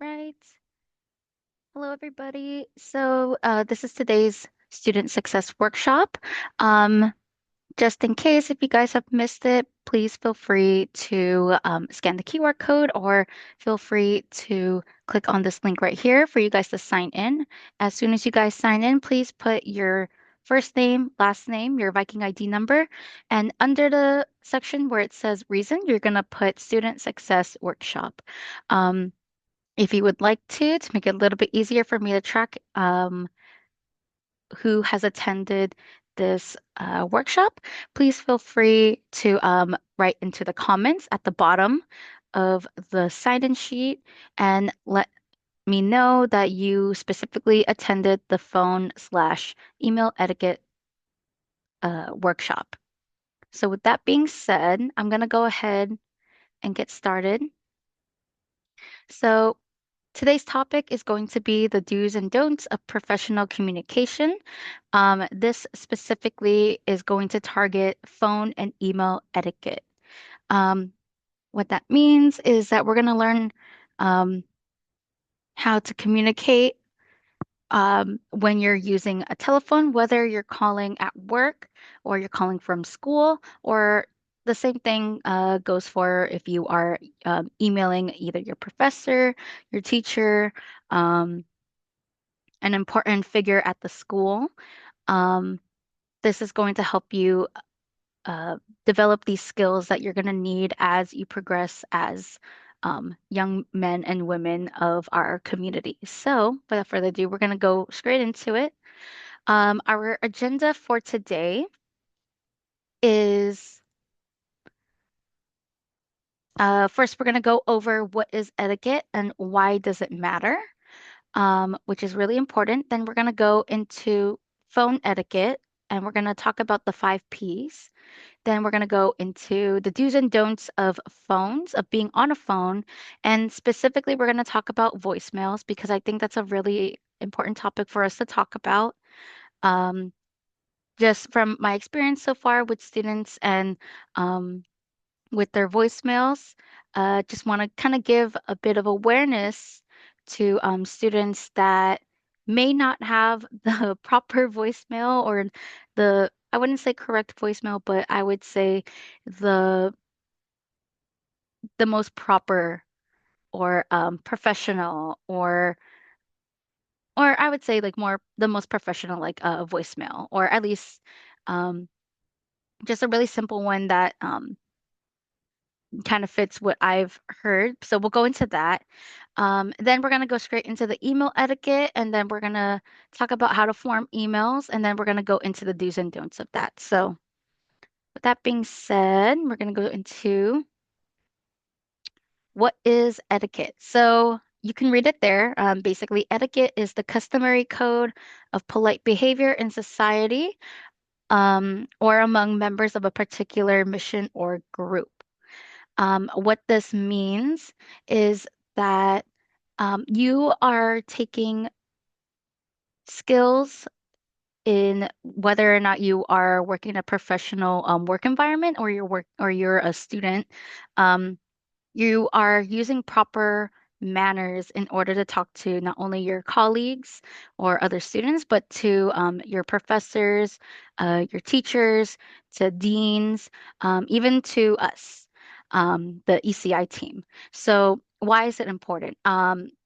Right. Hello, everybody. This is today's student success workshop. Um, just in case if you guys have missed it, please feel free to scan the QR code or feel free to click on this link right here for you guys to sign in. As soon as you guys sign in, please put your first name, last name, your Viking ID number, and under the section where it says reason, you're going to put student success workshop. Um, if you would like to make it a little bit easier for me to track who has attended this workshop, please feel free to write into the comments at the bottom of the sign-in sheet and let me know that you specifically attended the phone/email etiquette workshop. So with that being said, I'm going to go ahead and get started. So today's topic is going to be the do's and don'ts of professional communication. This specifically is going to target phone and email etiquette. Um, what that means is that we're going to learn um, how to communicate when you're using a telephone, whether you're calling at work or you're calling from school, or the same thing goes for if you are emailing either your professor, your teacher, um, an important figure at the school. Um, this is going to help you uh, develop these skills that you're going to need as you progress as young men and women of our community. So, without further ado, we're going to go straight into it. Our agenda for today is first, we're going to go over what is etiquette and why does it matter, which is really important. Then we're going to go into phone etiquette and we're going to talk about the 5 Ps. Then we're going to go into the do's and don'ts of phones, of being on a phone. And specifically, we're going to talk about voicemails because I think that's a really important topic for us to talk about. Um, just from my experience so far with students and um, with their voicemails, just want to kind of give a bit of awareness to students that may not have the proper voicemail or I wouldn't say correct voicemail, but I would say the the most proper or professional or I would say like more the most professional like voicemail or at least um just a really simple one that kind of fits what I've heard. So we'll go into that. Then we're going to go straight into the email etiquette, and then we're going to talk about how to form emails, and then we're going to go into the do's and don'ts of that. So with that being said, we're going to go into what is etiquette? So you can read it there. Basically, etiquette is the customary code of polite behavior in society or among members of a particular mission or group. What this means is that you are taking skills in whether or not you are working in a professional work environment or you're a student. Um, you are using proper manners in order to talk to not only your colleagues or other students, but to your professors, your teachers, to deans, even to us, the ECI team. So, why is it important?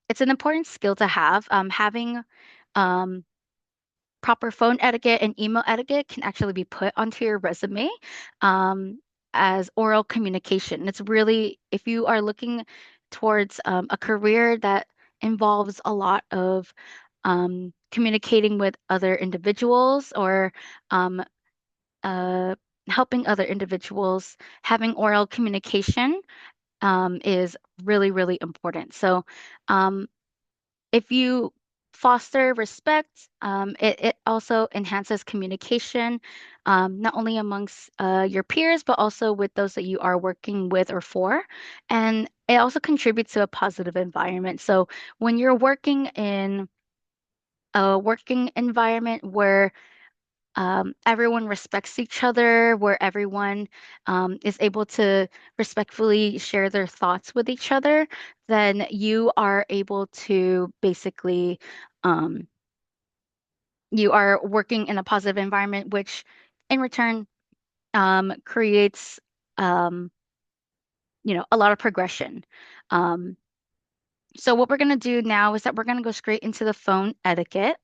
It's an important skill to have. Having um, proper phone etiquette and email etiquette can actually be put onto your resume um, as oral communication. It's really, if you are looking towards a career that involves a lot of communicating with other individuals or um, uh, helping other individuals, having oral communication is really, really important. So, um, if you foster respect, it also enhances communication, not only amongst your peers, but also with those that you are working with or for. And it also contributes to a positive environment. So when you're working in a working environment where everyone respects each other, where everyone is able to respectfully share their thoughts with each other, then you are able to basically, um, you are working in a positive environment, which in return creates, um, a lot of progression. Um, so what we're going to do now is that we're going to go straight into the phone etiquette.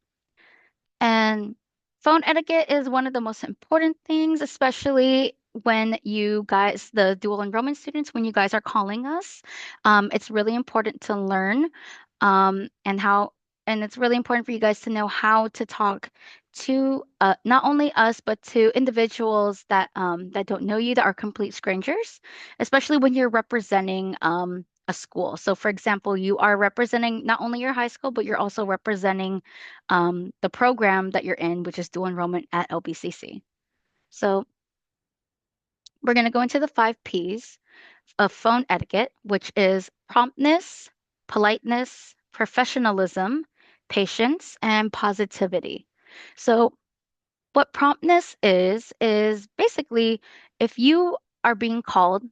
And phone etiquette is one of the most important things, especially when you guys, the dual enrollment students, when you guys are calling us. It's really important to learn and how, and it's really important for you guys to know how to talk to not only us, but to individuals that don't know you, that are complete strangers, especially when you're representing a school. So, for example, you are representing not only your high school, but you're also representing the program that you're in, which is dual enrollment at LBCC. So we're going to go into the 5 Ps of phone etiquette, which is promptness, politeness, professionalism, patience, and positivity. So what promptness is basically if you are being called,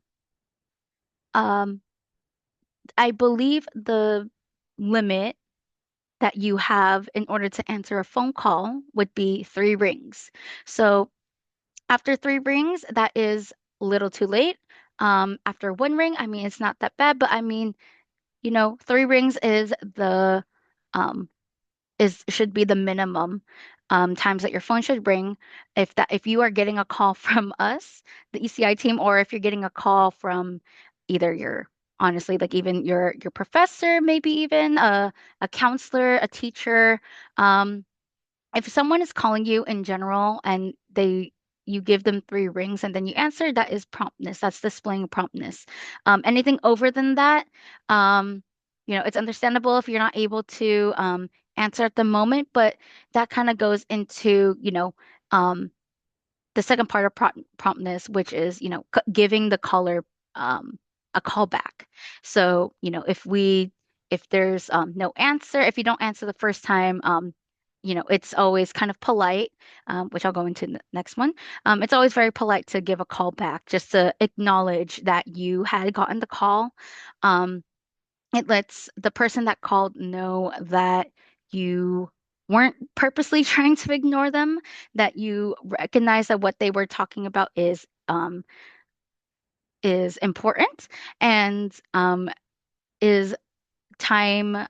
um, I believe the limit that you have in order to answer a phone call would be 3 rings. So after 3 rings, that is a little too late. After 1 ring, I mean, it's not that bad, but I mean, 3 rings is the um is should be the minimum times that your phone should ring if you are getting a call from us, the ECI team, or if you're getting a call from either your honestly like even your professor, maybe even a counselor, a teacher. If someone is calling you in general and you give them 3 rings and then you answer, that is promptness. That's displaying promptness. Anything over than that, it's understandable if you're not able to answer at the moment, but that kind of goes into, um, the second part of promptness, which is, giving the caller a call back. So, if there's no answer, if you don't answer the first time, it's always kind of polite, which I'll go into the next one. It's always very polite to give a call back just to acknowledge that you had gotten the call. Um, it lets the person that called know that you weren't purposely trying to ignore them, that you recognize that what they were talking about is important and is time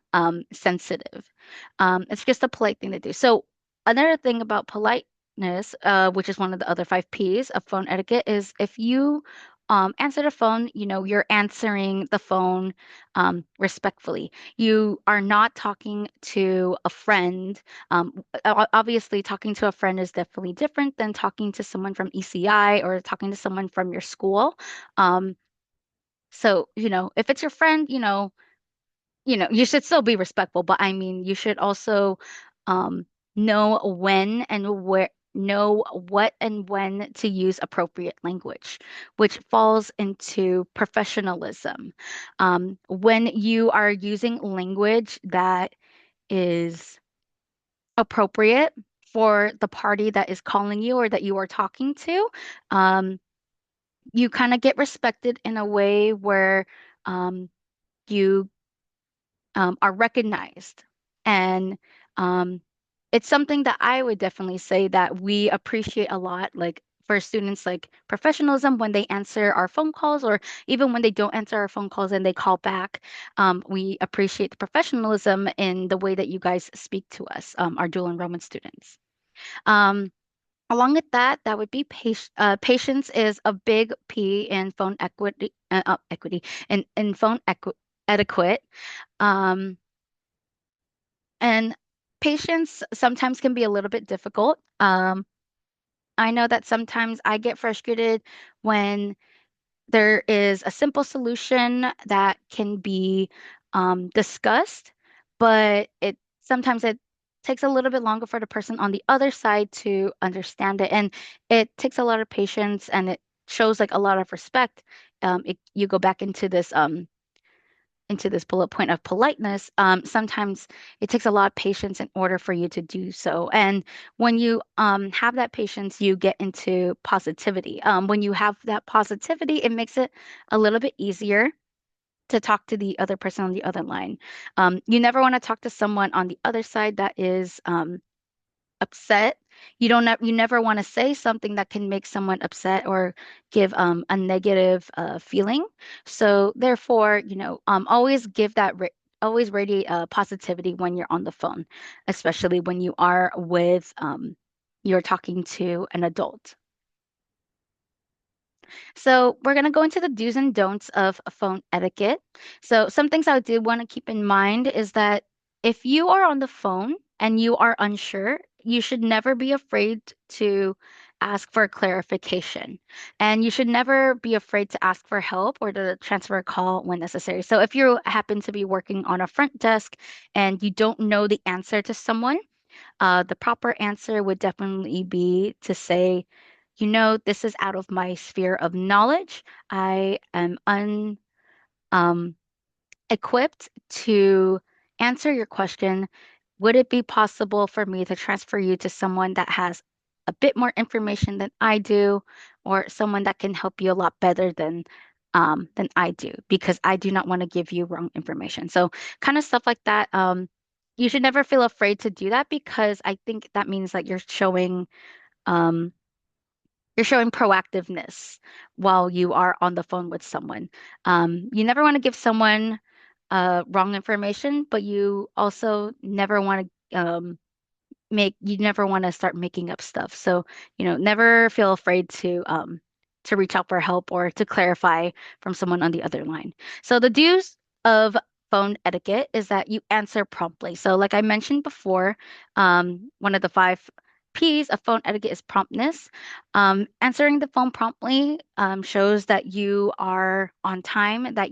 sensitive. It's just a polite thing to do. So another thing about politeness, which is one of the other 5 Ps of phone etiquette, is if you answer the phone, you're answering the phone respectfully. You are not talking to a friend. Obviously, talking to a friend is definitely different than talking to someone from ECI or talking to someone from your school. Um, so, if it's your friend, you should still be respectful, but I mean, you should also um, know what and when to use appropriate language, which falls into professionalism. When you are using language that is appropriate for the party that is calling you or that you are talking to, um, you kind of get respected in a way where you are recognized. And um, it's something that I would definitely say that we appreciate a lot, like for students, like professionalism when they answer our phone calls, or even when they don't answer our phone calls and they call back. We appreciate the professionalism in the way that you guys speak to us, our dual enrollment students. Um, Along with that, that would be patience is a big P in phone equity in phone etiquette. Um, and patience sometimes can be a little bit difficult. I know that sometimes I get frustrated when there is a simple solution that can be discussed, but it takes a little bit longer for the person on the other side to understand it, and it takes a lot of patience, and it shows like a lot of respect. You go back into this into this bullet point of politeness, sometimes it takes a lot of patience in order for you to do so. And when you have that patience, you get into positivity. When you have that positivity, it makes it a little bit easier to talk to the other person on the other line. You never want to talk to someone on the other side that is upset. You never want to say something that can make someone upset or give a negative feeling. So therefore, always give always radiate positivity when you're on the phone, especially when you are with you're talking to an adult. So we're going to go into the do's and don'ts of phone etiquette. So some things I do want to keep in mind is that if you are on the phone and you are unsure, you should never be afraid to ask for clarification. And you should never be afraid to ask for help or to transfer a call when necessary. So if you happen to be working on a front desk and you don't know the answer to someone, the proper answer would definitely be to say, this is out of my sphere of knowledge. I am um, equipped to answer your question. Would it be possible for me to transfer you to someone that has a bit more information than I do, or someone that can help you a lot better than I do, because I do not want to give you wrong information. So kind of stuff like that. You should never feel afraid to do that because I think that means that um, you're showing proactiveness while you are on the phone with someone. You never want to give someone wrong information, but you also never want to you never want to start making up stuff. So, never feel afraid to reach out for help or to clarify from someone on the other line. So the do's of phone etiquette is that you answer promptly. So like I mentioned before, one of the five P's of phone etiquette is promptness. Answering the phone promptly shows that you are on time, that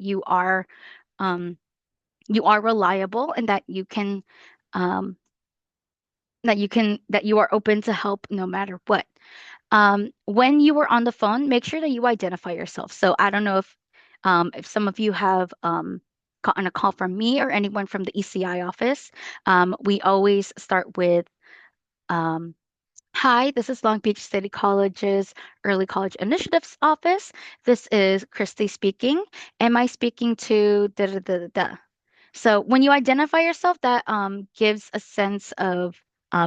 um, you are reliable, and um, that you are open to help no matter what. When you are on the phone, make sure that you identify yourself. So I don't know if some of you have gotten a call from me or anyone from the ECI office. We always start with um, Hi, this is Long Beach City College's Early College Initiatives Office. This is Christy speaking. Am I speaking to da da da da da? So when you identify yourself, that gives a sense of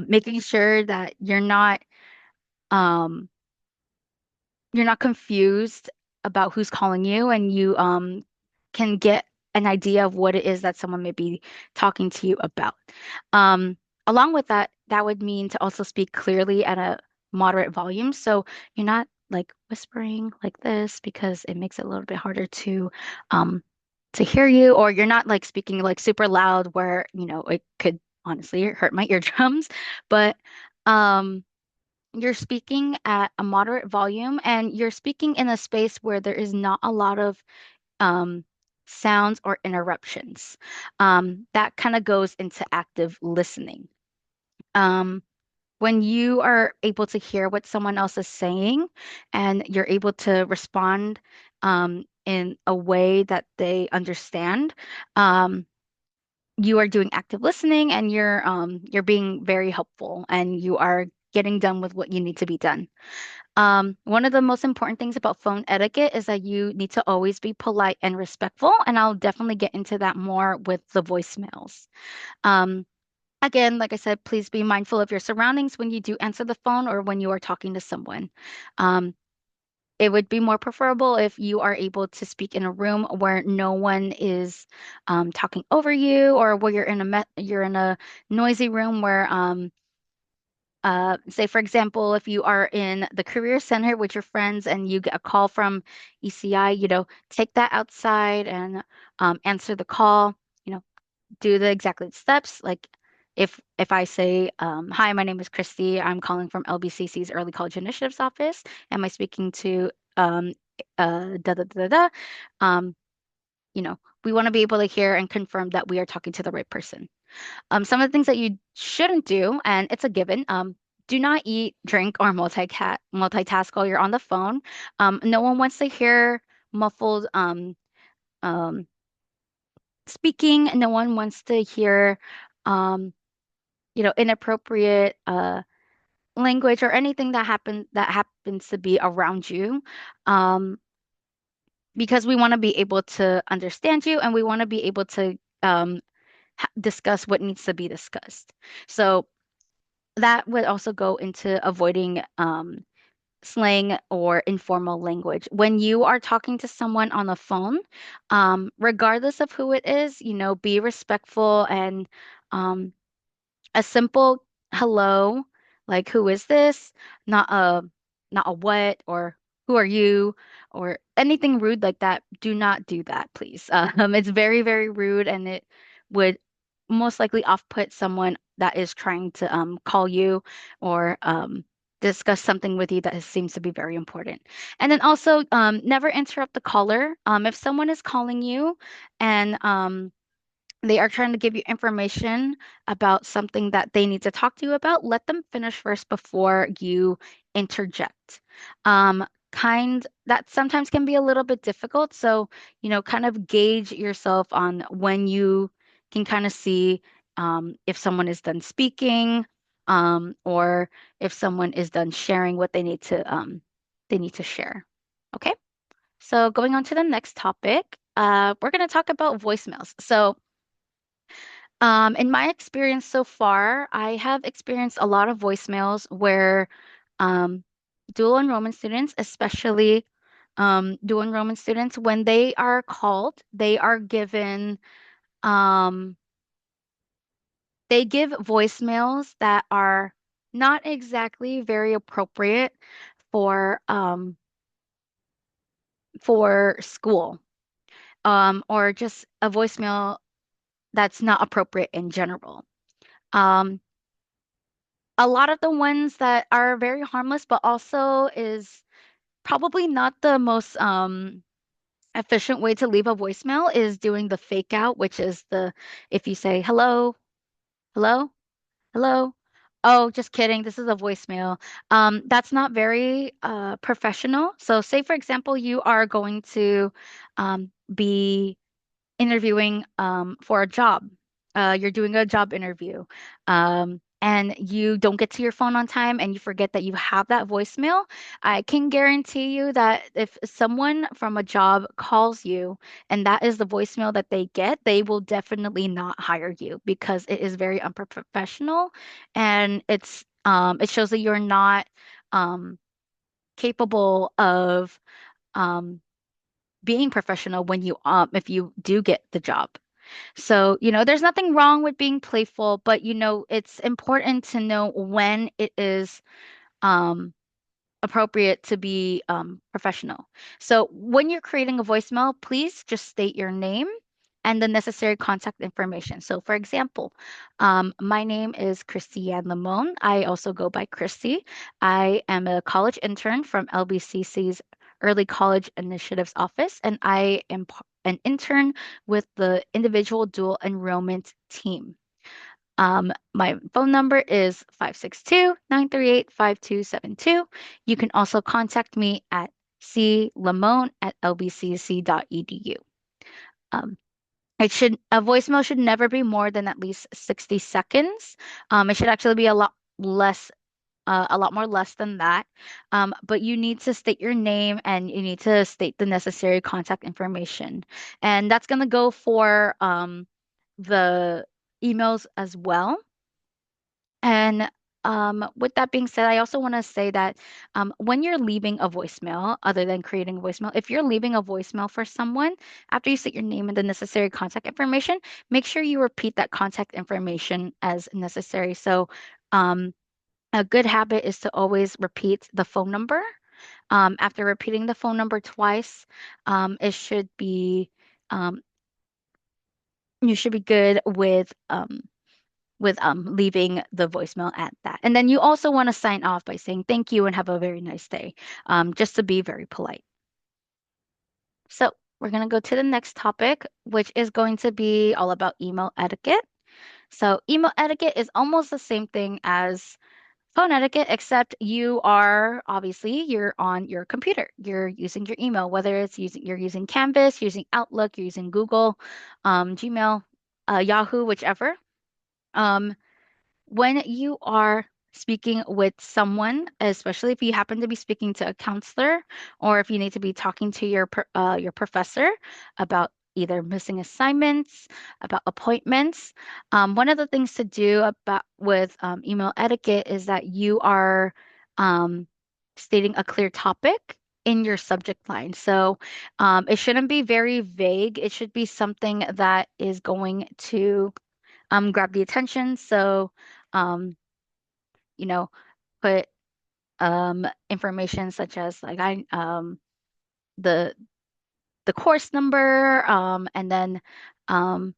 making sure that um, you're not confused about who's calling you, and you can get an idea of what it is that someone may be talking to you about. Um, Along with that, that would mean to also speak clearly at a moderate volume. So you're not like whispering like this because it makes it a little bit harder um, to hear you, or you're not like speaking like super loud where, it could honestly hurt my eardrums. But um, you're speaking at a moderate volume and you're speaking in a space where there is not a lot of um, sounds or interruptions. That kind of goes into active listening. Um, when you are able to hear what someone else is saying and you're able to respond in a way that they understand, um, you are doing active listening and you're being very helpful and you are getting done with what you need to be done. One of the most important things about phone etiquette is that you need to always be polite and respectful, and I'll definitely get into that more with the voicemails. Um, Again, like I said, please be mindful of your surroundings when you do answer the phone or when you are talking to someone. Um, it would be more preferable if you are able to speak in a room where no one is talking over you, or where you're in a noisy room where say for example, if you are in the career center with your friends and you get a call from ECI, take that outside and answer the call. You know, do the exactly steps. Like if I say, "Hi, my name is Christy. I'm calling from LBCC's Early College Initiatives Office. Am I speaking to da da da da?" Um, we want to be able to hear and confirm that we are talking to the right person. Some of the things that you shouldn't do, and it's a given, do not eat, drink, or multitask while you're on the phone. No one wants to hear muffled um, speaking. No one wants to hear, um, inappropriate language or anything that happens to be around you. Um, because we want to be able to understand you and we want to be able to discuss what needs to be discussed. So that would also go into avoiding slang or informal language. When you are talking to someone on the phone, regardless of who it is, be respectful and um, a simple hello, like who is this? Not a not a what or who are you or anything rude like that. Do not do that, please. It's very, very rude and it would most likely off-put someone that is trying to call you or discuss something with you that seems to be very important. And then also never interrupt the caller. If someone is calling you and they are trying to give you information about something that they need to talk to you about, let them finish first before you interject. Kind that sometimes can be a little bit difficult. So, kind of gauge yourself on when you can kind of see if someone is done speaking, or if someone is done sharing what they need to share. Okay. So going on to the next topic, we're going to talk about voicemails. So in my experience so far, I have experienced a lot of voicemails where um, dual enrollment students, especially dual enrollment students, when they are called, um, they give voicemails that are not exactly very appropriate for for school, or just a voicemail that's not appropriate in general. Um, a lot of the ones that are very harmless, but also is probably not the most efficient way to leave a voicemail is doing the fake out, which is the if you say hello, hello, hello. Oh, just kidding. This is a voicemail. That's not very professional. So say for example, you are going to be interviewing for a job. You're doing a job interview, and you don't get to your phone on time and you forget that you have that voicemail. I can guarantee you that if someone from a job calls you and that is the voicemail that they get, they will definitely not hire you because it is very unprofessional and it shows that you're not um, capable of um, being professional when you if you do get the job. So, there's nothing wrong with being playful, but it's important to know when it is um appropriate to be professional. So, when you're creating a voicemail, please just state your name and the necessary contact information. So, for example, my name is Christiane Lamone. I also go by Christy. I am a college intern from LBCC's Early College Initiatives Office, and I am an intern with the individual dual enrollment team. My phone number is 562-938-5272. You can also contact me at clamone@lbcc.edu. Um, a voicemail should never be more than at least 60 seconds. It should actually be a lot more less than that. But you need to state your name and you need to state the necessary contact information. And that's going to go for the emails as well. And with that being said, I also want to say that when you're leaving a voicemail, other than creating a voicemail, if you're leaving a voicemail for someone, after you state your name and the necessary contact information, make sure you repeat that contact information as necessary. So, um, a good habit is to always repeat the phone number. After repeating the phone number twice, it should be you should be good with leaving the voicemail at that. And then you also want to sign off by saying thank you and have a very nice day, just to be very polite. So we're going to go to the next topic, which is going to be all about email etiquette. So email etiquette is almost the same thing as phone etiquette, except you are obviously you're on your computer. You're using your email, whether it's using you're using Canvas, using Outlook, you're using Google, Gmail, Yahoo, whichever. Um, when you are speaking with someone, especially if you happen to be speaking to a counselor or if you need to be talking to your professor about either missing assignments, about appointments, one of the things to do about with email etiquette is that you are um, stating a clear topic in your subject line. So it shouldn't be very vague. It should be something that is going to grab the attention. So, um, you know, put information such as like the the course number, and then um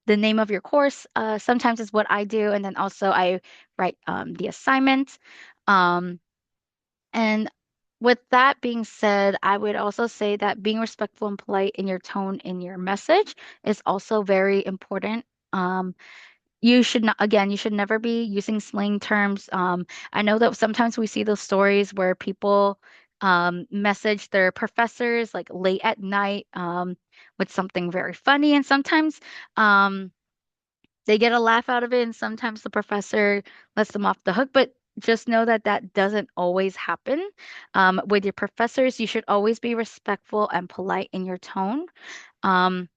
the name of your course. Sometimes is what I do, and then also I write the assignment. Um, and with that being said, I would also say that being respectful and polite in your tone in your message is also very important. You should not, again, you should never be using slang terms. I know that sometimes we see those stories where people message their professors like late at night with something very funny, and sometimes um, they get a laugh out of it, and sometimes the professor lets them off the hook. But just know that that doesn't always happen. With your professors, you should always be respectful and polite in your tone. Um,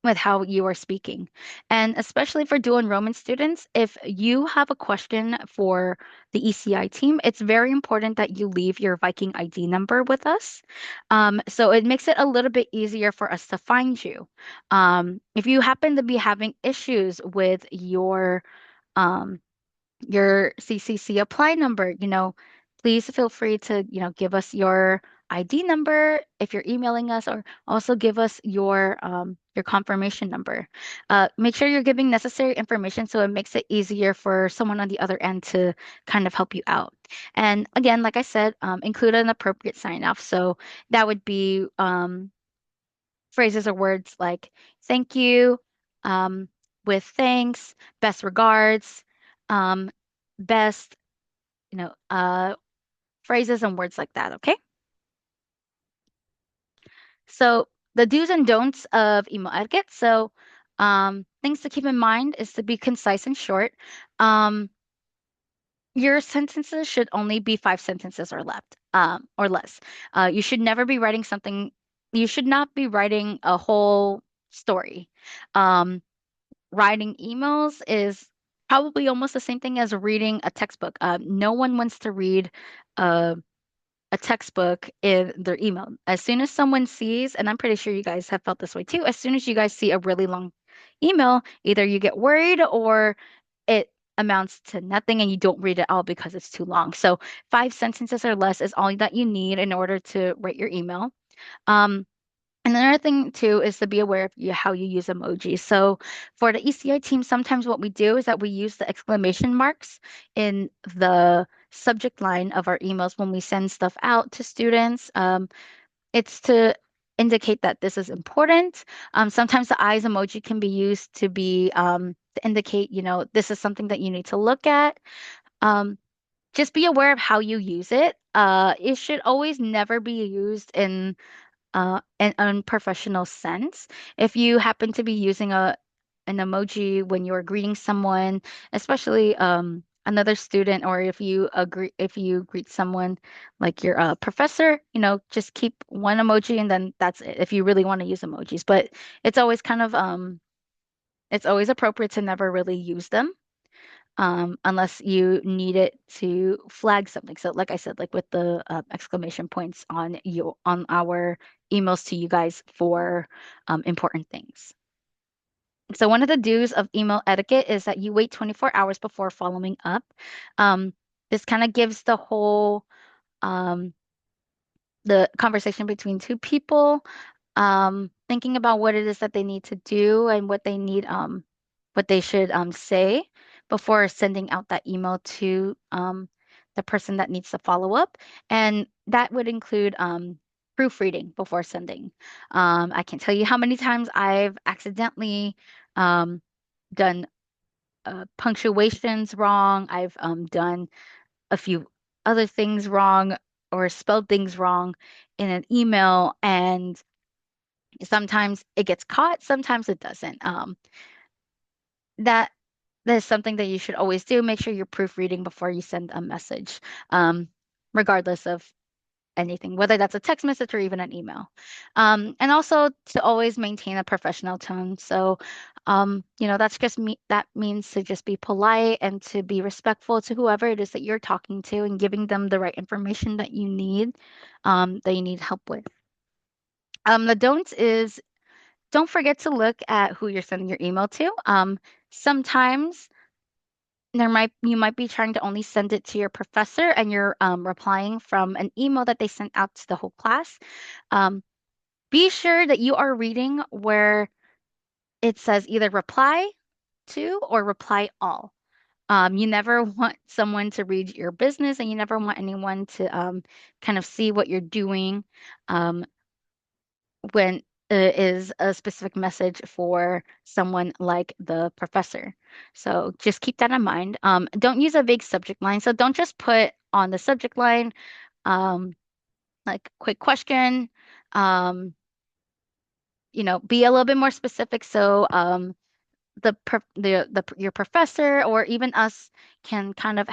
with how you are speaking. And especially for dual enrollment students, if you have a question for the ECI team, it's very important that you leave your Viking ID number with us. So it makes it a little bit easier for us to find you. If you happen to be having issues with um, your CCC apply number, please feel free to, give us your ID number if you're emailing us, or also give us your confirmation number. Make sure you're giving necessary information so it makes it easier for someone on the other end to kind of help you out. And again, like I said, include an appropriate sign off. So that would be phrases or words like thank you, um, with thanks, best regards, um, best, phrases and words like that. Okay. So the do's and don'ts of email etiquette. So things to keep in mind is to be concise and short. Um, your sentences should only be 5 sentences or less. You should never be writing something. You should not be writing a whole story. Um, Writing emails is probably almost the same thing as reading a textbook. No one wants to read a, a textbook in their email. As soon as someone sees, and I'm pretty sure you guys have felt this way too, as soon as you guys see a really long email, either you get worried or it amounts to nothing and you don't read it all because it's too long. So 5 sentences or less is all that you need in order to write your email. Um, and another thing too is to be aware of how you use emojis. So for the ECI team, sometimes what we do is that we use the exclamation marks in the subject line of our emails when we send stuff out to students. It's to indicate that this is important. Sometimes the eyes emoji can be used to indicate, this is something that you need to look at. Um, just be aware of how you use it. It should always never be used in an unprofessional sense. If you happen to be using an emoji when you're greeting someone, especially another student, or if you greet someone like your professor, just keep one emoji and then that's it. If you really want to use emojis, but it's always kind of it's always appropriate to never really use them unless you need it to flag something. So, like I said, like with the exclamation points on our emails to you guys for important things. So, one of the do's of email etiquette is that you wait 24 hours before following up. Um, this kind of gives um, the conversation between two people, thinking about what it is that they need to do and what they should say before sending out that email to the person that needs to follow up. And that would include proofreading before sending. I can't tell you how many times I've accidentally um, done punctuations wrong. I've done a few other things wrong or spelled things wrong in an email, and sometimes it gets caught, sometimes it doesn't. That that is something that you should always do. Make sure you're proofreading before you send a message, um, regardless of anything, whether that's a text message or even an email. And also to always maintain a professional tone. So, that's just me. That means to just be polite and to be respectful to whoever it is that you're talking to and giving them the right information that you need help with. The don'ts is don't forget to look at who you're sending your email to. Sometimes you might be trying to only send it to your professor and you're replying from an email that they sent out to the whole class. Um, be sure that you are reading where it says either reply to or reply all. You never want someone to read your business, and you never want anyone to kind of see what you're doing um, when it is a specific message for someone like the professor. So just keep that in mind. Don't use a vague subject line. So don't just put on the subject line, um, like quick question. Um, be a little bit more specific. So your professor or even us can kind of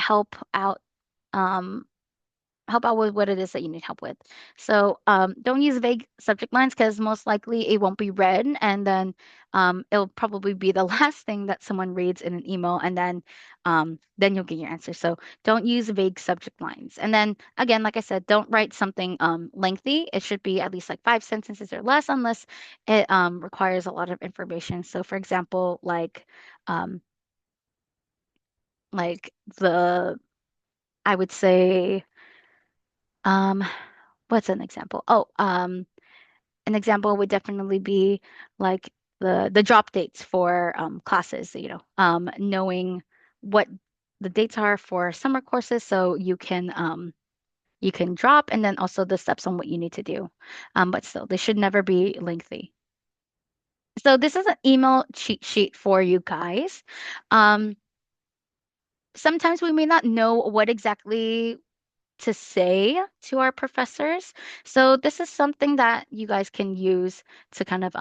um, help out with what it is that you need help with. So don't use vague subject lines because most likely it won't be read, and then it'll probably be the last thing that someone reads in an email, and then you'll get your answer. So don't use vague subject lines. And then again, like I said, don't write something lengthy. It should be at least like 5 sentences or less, unless it requires a lot of information. So for example, um, like the I would say um what's an example? An example would definitely be like the drop dates for classes, knowing what the dates are for summer courses so you can drop, and then also the steps on what you need to do. But still, they should never be lengthy. So this is an email cheat sheet for you guys. Um, Sometimes we may not know what exactly to say to our professors. So this is something that you guys can use to kind of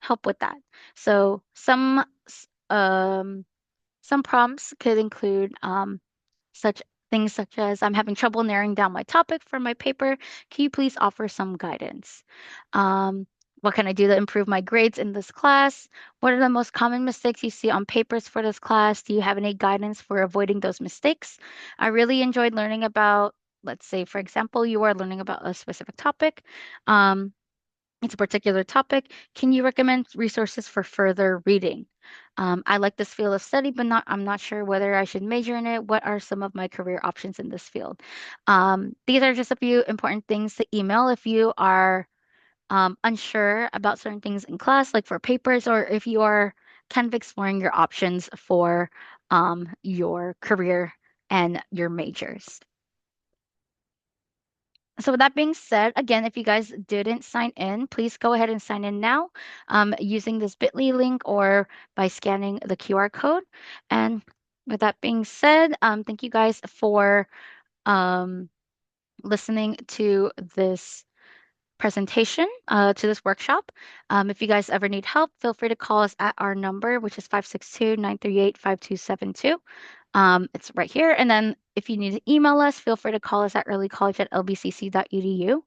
help with that. So some prompts could include such things such as I'm having trouble narrowing down my topic for my paper. Can you please offer some guidance? Um, what can I do to improve my grades in this class? What are the most common mistakes you see on papers for this class? Do you have any guidance for avoiding those mistakes? I really enjoyed learning about, let's say, for example, you are learning about a specific topic. Um, it's a particular topic. Can you recommend resources for further reading? I like this field of study, but I'm not sure whether I should major in it. What are some of my career options in this field? These are just a few important things to email if you are unsure about certain things in class, like for papers, or if you are kind of exploring your options for your career and your majors. So with that being said, again, if you guys didn't sign in, please go ahead and sign in now using this bit.ly link or by scanning the QR code. And with that being said, thank you guys for um, listening to this presentation, to this workshop. If you guys ever need help, feel free to call us at our number, which is 562-938-5272. It's right here. And then if you need to email us, feel free to call us at earlycollege@lbcc.edu.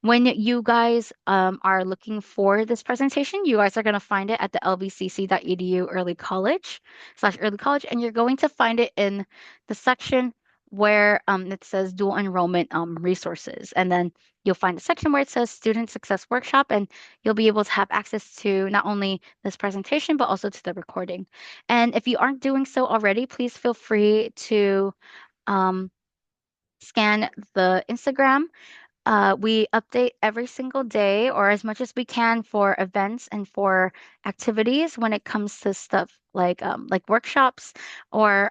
When you guys are looking for this presentation, you guys are going to find it at the lbcc.edu early college slash early college, and you're going to find it in the section where it says dual enrollment resources. And then you'll find a section where it says Student Success Workshop, and you'll be able to have access to not only this presentation, but also to the recording. And if you aren't doing so already, please feel free to um, scan the Instagram. We update every single day or as much as we can for events and for activities when it comes to stuff like workshops or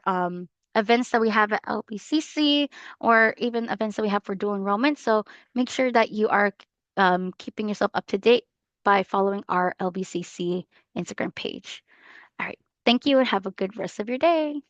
events that we have at LBCC or even events that we have for dual enrollment. So make sure that you are keeping yourself up to date by following our LBCC Instagram page. All right. Thank you and have a good rest of your day.